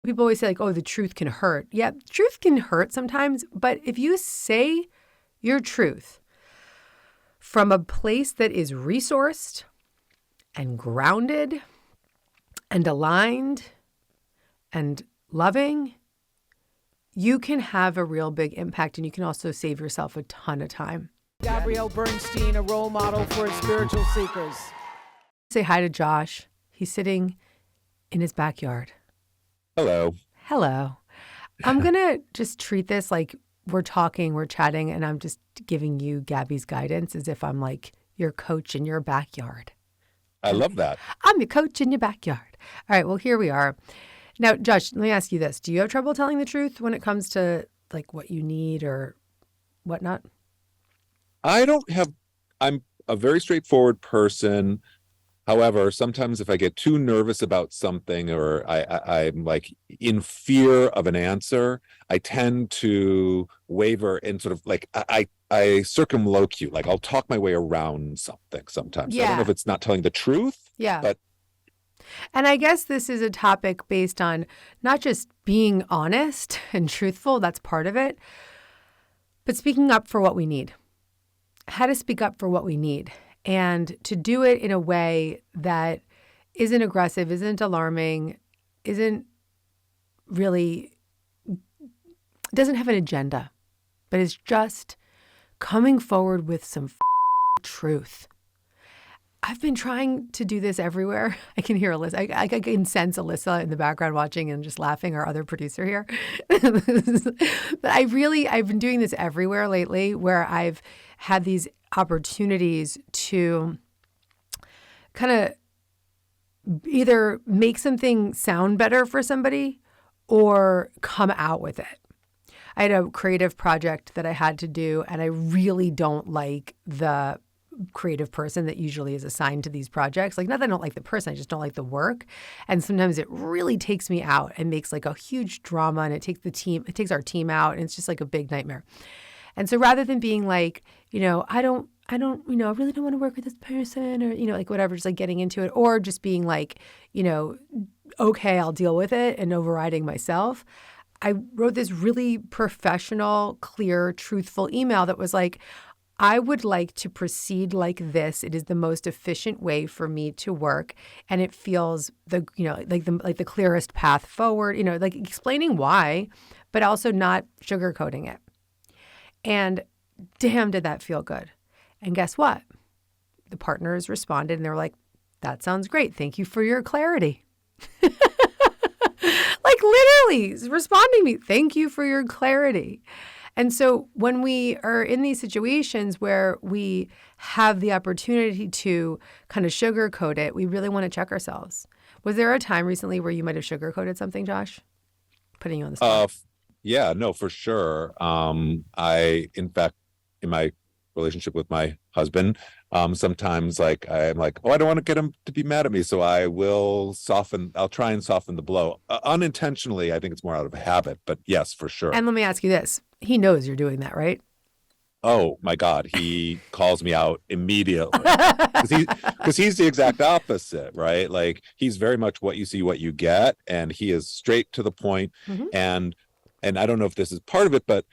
People always say like, oh, the truth can hurt. Yeah, truth can hurt sometimes. But if you say your truth from a place that is resourced and grounded and aligned and loving, you can have a real big impact, and you can also save yourself a ton of time. Gabrielle Bernstein, a role model for spiritual seekers. Say hi to Josh. He's sitting in his backyard. Hello. Hello. I'm going to just treat this like we're talking, we're chatting, and I'm just giving you Gabby's guidance as if I'm like your coach in your backyard. I love that. I'm your coach in your backyard. All right, well, here we are. Now, Josh, let me ask you this. Do you have trouble telling the truth when it comes to like what you need or whatnot? I'm a very straightforward person. However, sometimes if I get too nervous about something or I'm like in fear of an answer, I tend to waver and sort of like I circumlocute, like I'll talk my way around something sometimes. Yeah. I don't know if it's not telling the truth. Yeah. But And I guess this is a topic based on not just being honest and truthful, that's part of it, but speaking up for what we need. How to speak up for what we need. And to do it in a way that isn't aggressive, isn't alarming, isn't really, doesn't have an agenda, but is just coming forward with some truth. I've been trying to do this everywhere. I can hear Alyssa. I can sense Alyssa in the background watching and just laughing, our other producer here. But I've been doing this everywhere lately where I've had these opportunities to kind of either make something sound better for somebody or come out with it. I had a creative project that I had to do, and I really don't like the creative person that usually is assigned to these projects. Like, not that I don't like the person, I just don't like the work. And sometimes it really takes me out and makes like a huge drama, and it takes our team out, and it's just like a big nightmare. And so rather than being like, I don't, I really don't want to work with this person, or, like whatever, just like getting into it, or just being like, okay, I'll deal with it and overriding myself. I wrote this really professional, clear, truthful email that was like, I would like to proceed like this. It is the most efficient way for me to work, and it feels the clearest path forward. Like explaining why, but also not sugarcoating it. And damn, did that feel good? And guess what? The partners responded, and they were like, "That sounds great. Thank you for your clarity." Like literally responding to me, "Thank you for your clarity." And so when we are in these situations where we have the opportunity to kind of sugarcoat it, we really want to check ourselves. Was there a time recently where you might have sugarcoated something, Josh? Putting you on the spot. Yeah, no, for sure. In fact, in my relationship with my husband, sometimes like I'm like, oh, I don't want to get him to be mad at me, so I'll try and soften the blow. Unintentionally, I think it's more out of habit, but yes, for sure. And let me ask you this. He knows you're doing that, right? Oh my God, he calls me out immediately because he's the exact opposite, right? Like he's very much what you see, what you get, and he is straight to the point. Mm-hmm. And I don't know if this is part of it, but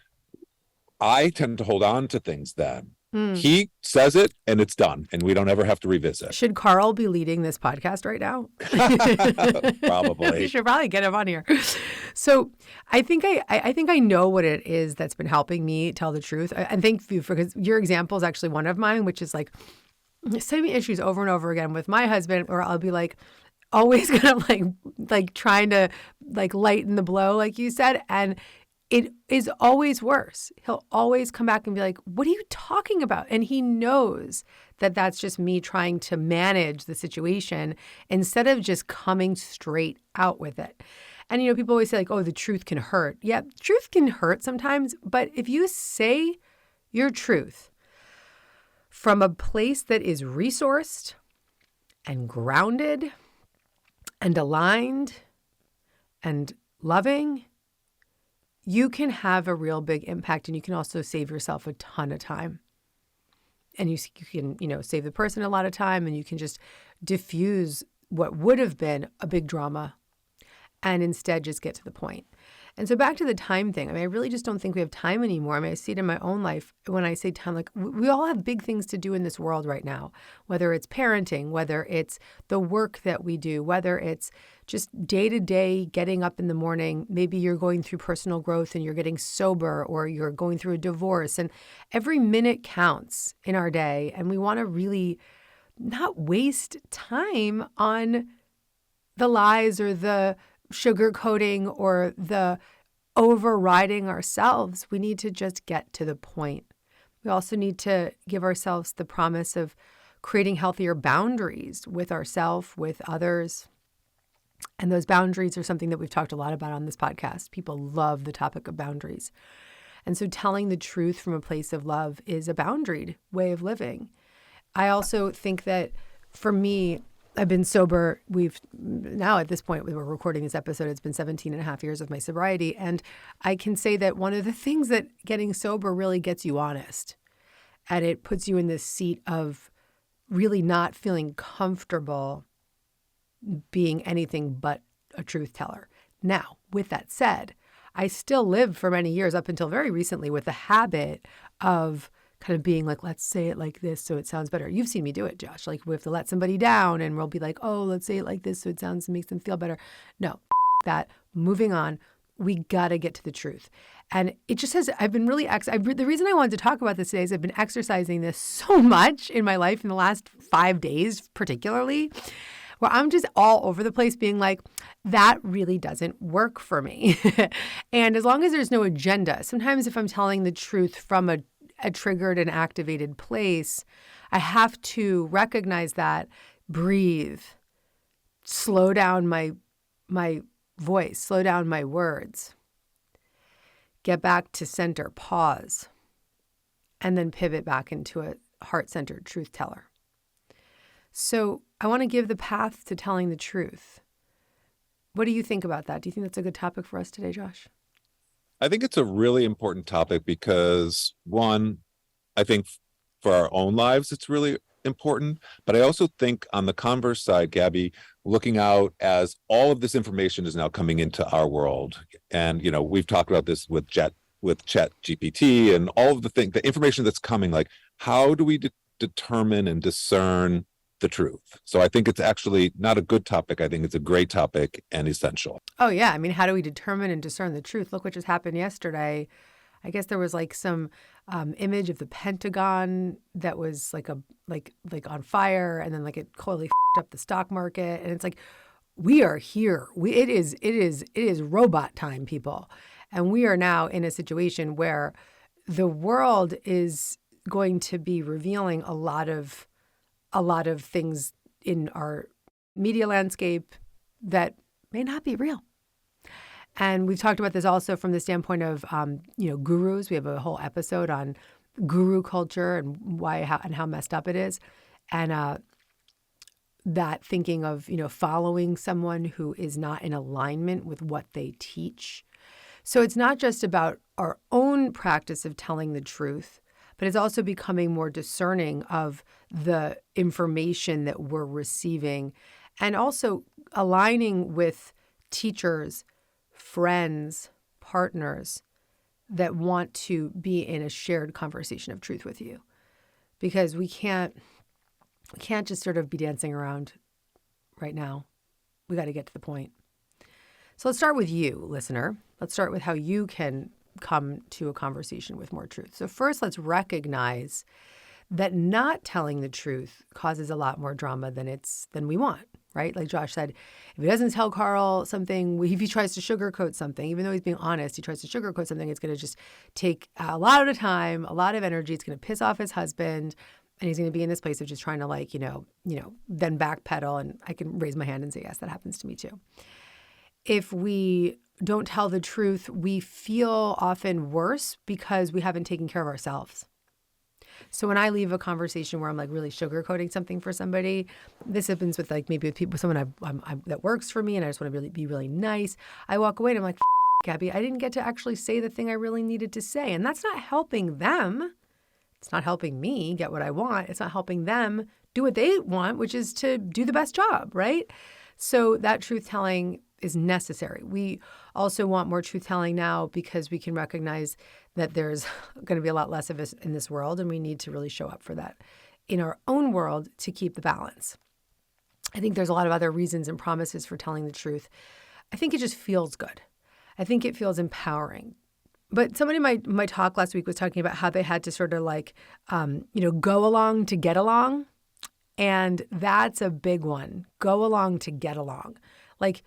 I tend to hold on to things then. He says it and it's done, and we don't ever have to revisit. Should Carl be leading this podcast right now? Probably. You should probably get him on here. So I think I know what it is that's been helping me tell the truth. And thank you because your example is actually one of mine, which is like same issues over and over again with my husband, or I'll be like always kind of like trying to like lighten the blow, like you said, and it is always worse. He'll always come back and be like, what are you talking about? And he knows that that's just me trying to manage the situation instead of just coming straight out with it. And, people always say like, oh, the truth can hurt. Yeah, truth can hurt sometimes. But if you say your truth from a place that is resourced and grounded and aligned and loving, you can have a real big impact, and you can also save yourself a ton of time. And you can, save the person a lot of time, and you can just diffuse what would have been a big drama. and instead just get to the point. And so back to the time thing. I mean, I really just don't think we have time anymore. I mean, I see it in my own life when I say time, like we all have big things to do in this world right now, whether it's parenting, whether it's the work that we do, whether it's just day to day getting up in the morning. Maybe you're going through personal growth and you're getting sober, or you're going through a divorce, and every minute counts in our day. And we want to really not waste time on the lies or the sugarcoating or the overriding ourselves. We need to just get to the point. We also need to give ourselves the promise of creating healthier boundaries with ourselves, with others. And those boundaries are something that we've talked a lot about on this podcast. People love the topic of boundaries. And so telling the truth from a place of love is a boundaried way of living. I also think that for me, I've been sober. We've now at this point, we were recording this episode, it's been 17 and a half years of my sobriety. And I can say that one of the things that getting sober really gets you honest, and it puts you in this seat of really not feeling comfortable being anything but a truth teller. Now, with that said, I still lived for many years up until very recently with the habit of kind of being like, let's say it like this so it sounds better. You've seen me do it, Josh. Like we have to let somebody down and we'll be like, oh, let's say it like this so it sounds and makes them feel better. No, that. Moving on. We got to get to the truth. And it just has, I've been really, the reason I wanted to talk about this today is I've been exercising this so much in my life in the last 5 days, particularly, where I'm just all over the place being like, that really doesn't work for me. And as long as there's no agenda, sometimes if I'm telling the truth from a triggered and activated place, I have to recognize that, breathe, slow down my voice, slow down my words, get back to center, pause, and then pivot back into a heart-centered truth teller. So I want to give the path to telling the truth. What do you think about that? Do you think that's a good topic for us today, Josh? I think it's a really important topic because, one, I think for our own lives, it's really important. But I also think on the converse side, Gabby, looking out as all of this information is now coming into our world. And, you know, we've talked about this with Chat GPT and all of the information that's coming, like how do we determine and discern the truth? So I think it's actually not a good topic. I think it's a great topic and essential. Oh, yeah. I mean, how do we determine and discern the truth? Look what just happened yesterday. I guess there was like some image of the Pentagon that was like on fire, and then like it totally up the stock market. And it's like, we are here. It is robot time, people. And we are now in a situation where the world is going to be revealing a lot of things in our media landscape that may not be real. And we've talked about this also from the standpoint of, gurus. We have a whole episode on guru culture and how messed up it is. And that thinking of, following someone who is not in alignment with what they teach. So it's not just about our own practice of telling the truth, but it's also becoming more discerning of the information that we're receiving, and also aligning with teachers, friends, partners that want to be in a shared conversation of truth with you. Because we can't just sort of be dancing around right now. We got to get to the point. So let's start with you, listener. Let's start with how you can come to a conversation with more truth. So first, let's recognize that not telling the truth causes a lot more drama than we want, right? Like Josh said, if he doesn't tell Carl something, if he tries to sugarcoat something, even though he's being honest, he tries to sugarcoat something, it's going to just take a lot of time, a lot of energy. It's going to piss off his husband, and he's going to be in this place of just trying to then backpedal. And I can raise my hand and say, yes, that happens to me too. If we don't tell the truth, we feel often worse because we haven't taken care of ourselves. So when I leave a conversation where I'm like really sugarcoating something for somebody, this happens with maybe with people, someone that works for me, and I just want to be really nice. I walk away and I'm like, Gabby, I didn't get to actually say the thing I really needed to say. And that's not helping them. It's not helping me get what I want. It's not helping them do what they want, which is to do the best job, right? So that truth telling is necessary. We also want more truth-telling now because we can recognize that there's going to be a lot less of us in this world, and we need to really show up for that in our own world to keep the balance. I think there's a lot of other reasons and promises for telling the truth. I think it just feels good. I think it feels empowering. But somebody in my talk last week was talking about how they had to sort of like, go along to get along. And that's a big one. Go along to get along. Like,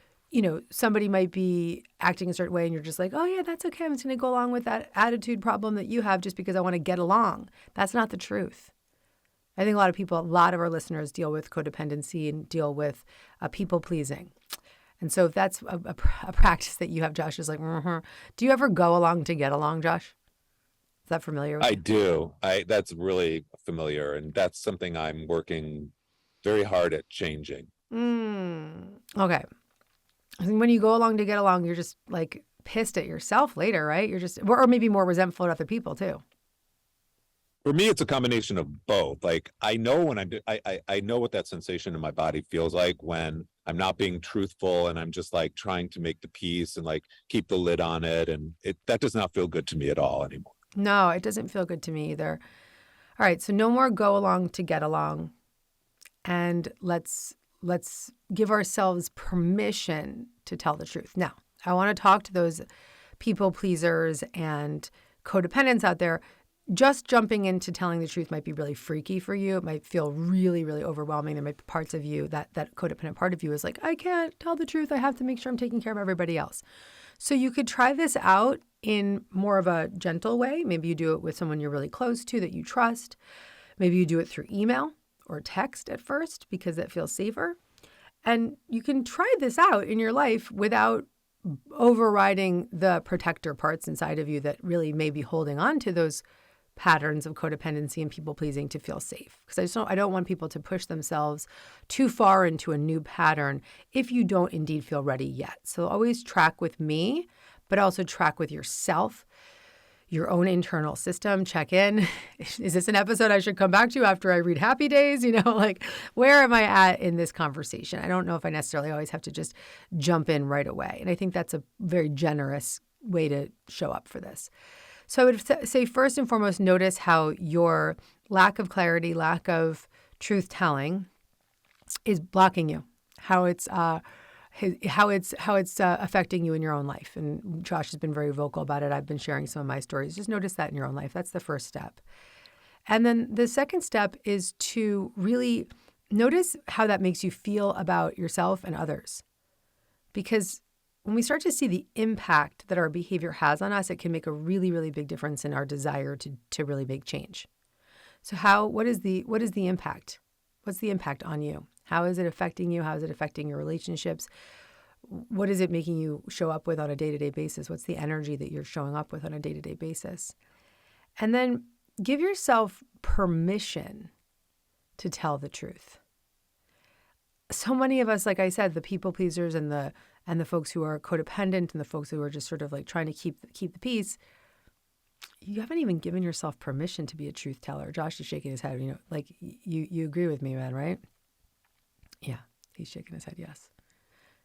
somebody might be acting a certain way and you're just like, oh yeah, that's okay. I'm just going to go along with that attitude problem that you have just because I want to get along. That's not the truth. I think a lot of our listeners deal with codependency and deal with people pleasing. And so if that's a practice that you have, Josh is like, Do you ever go along to get along, Josh? Is that familiar with you? I do. That's really familiar, and that's something I'm working very hard at changing. Okay. I think when you go along to get along, you're just like pissed at yourself later, right? You're just, or maybe more resentful at other people too. For me, it's a combination of both. Like I know when I know what that sensation in my body feels like when I'm not being truthful and I'm just like trying to make the peace and like keep the lid on it, and that does not feel good to me at all anymore. No, it doesn't feel good to me either. All right, so no more go along to get along, and let's give ourselves permission to tell the truth. Now, I want to talk to those people pleasers and codependents out there. Just jumping into telling the truth might be really freaky for you. It might feel really, really overwhelming. There might be parts of you that codependent part of you is like, I can't tell the truth. I have to make sure I'm taking care of everybody else. So you could try this out in more of a gentle way. Maybe you do it with someone you're really close to that you trust. Maybe you do it through email or text at first because that feels safer. And you can try this out in your life without overriding the protector parts inside of you that really may be holding on to those patterns of codependency and people pleasing to feel safe. Because I don't want people to push themselves too far into a new pattern if you don't indeed feel ready yet. So always track with me, but also track with yourself, your own internal system. Check in. Is this an episode I should come back to after I read Happy Days? Like where am I at in this conversation? I don't know if I necessarily always have to just jump in right away. And I think that's a very generous way to show up for this. So I would say first and foremost, notice how your lack of clarity, lack of truth-telling is blocking you, how it's affecting you in your own life. And Josh has been very vocal about it. I've been sharing some of my stories. Just notice that in your own life. That's the first step. And then the second step is to really notice how that makes you feel about yourself and others. Because when we start to see the impact that our behavior has on us, it can make a really, really big difference in our desire to really make change. So what is the impact? What's the impact on you? How is it affecting you? How is it affecting your relationships? What is it making you show up with on a day-to-day basis? What's the energy that you're showing up with on a day-to-day basis? And then give yourself permission to tell the truth. So many of us, like I said, the people pleasers and the folks who are codependent and the folks who are just sort of like trying to keep the peace, you haven't even given yourself permission to be a truth teller. Josh is shaking his head. Like you agree with me, man, right? Yeah, he's shaking his head. Yes,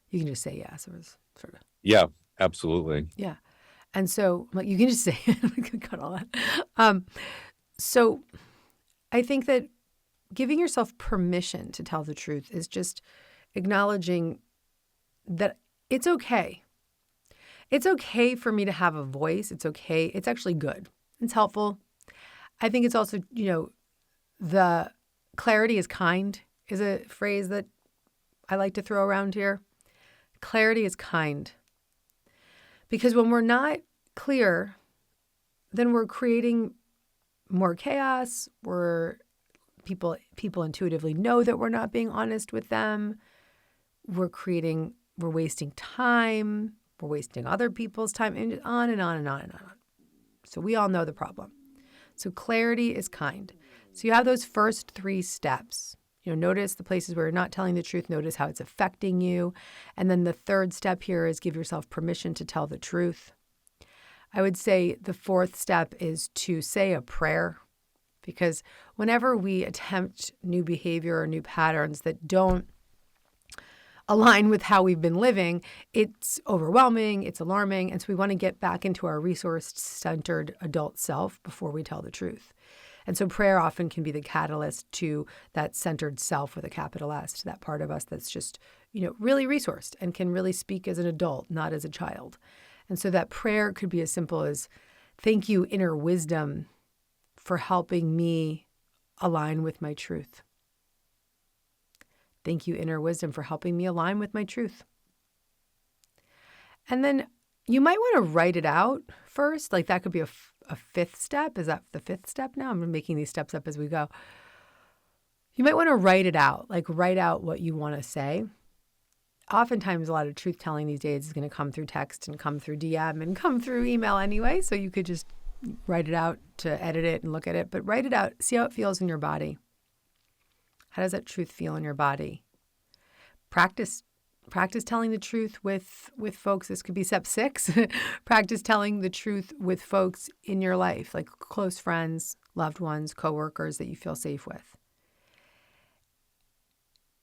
you can just say yes, or sort of. Yeah, absolutely. Yeah, and so like you can just say cut all that. So I think that giving yourself permission to tell the truth is just acknowledging that it's okay. It's okay for me to have a voice. It's okay. It's actually good. It's helpful. I think it's also, the clarity is kind is a phrase that I like to throw around here. Clarity is kind. Because when we're not clear, then we're creating more chaos. People intuitively know that we're not being honest with them. We're wasting time. We're wasting other people's time, and on and on and on and on. So we all know the problem. So clarity is kind. So you have those first 3 steps. Notice the places where you're not telling the truth. Notice how it's affecting you. And then the third step here is give yourself permission to tell the truth. I would say the 4th step is to say a prayer. Because whenever we attempt new behavior or new patterns that don't align with how we've been living, it's overwhelming, it's alarming. And so we want to get back into our resource-centered adult self before we tell the truth. And so prayer often can be the catalyst to that centered self with a capital S, to that part of us that's just, really resourced and can really speak as an adult, not as a child. And so that prayer could be as simple as, thank you, inner wisdom, for helping me align with my truth. Thank you, inner wisdom, for helping me align with my truth. And then you might want to write it out first. Like that could be a fifth step. Is that the fifth step now? I'm making these steps up as we go. You might want to write it out, like write out what you want to say. Oftentimes, a lot of truth telling these days is going to come through text and come through DM and come through email anyway. So you could just write it out to edit it and look at it, but write it out. See how it feels in your body. How does that truth feel in your body? Practice telling the truth with folks. This could be step 6. Practice telling the truth with folks in your life, like close friends, loved ones, coworkers that you feel safe with.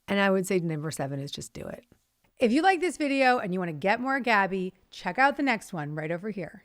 And I would say number 7 is just do it. If you like this video and you want to get more Gabby, check out the next one right over here.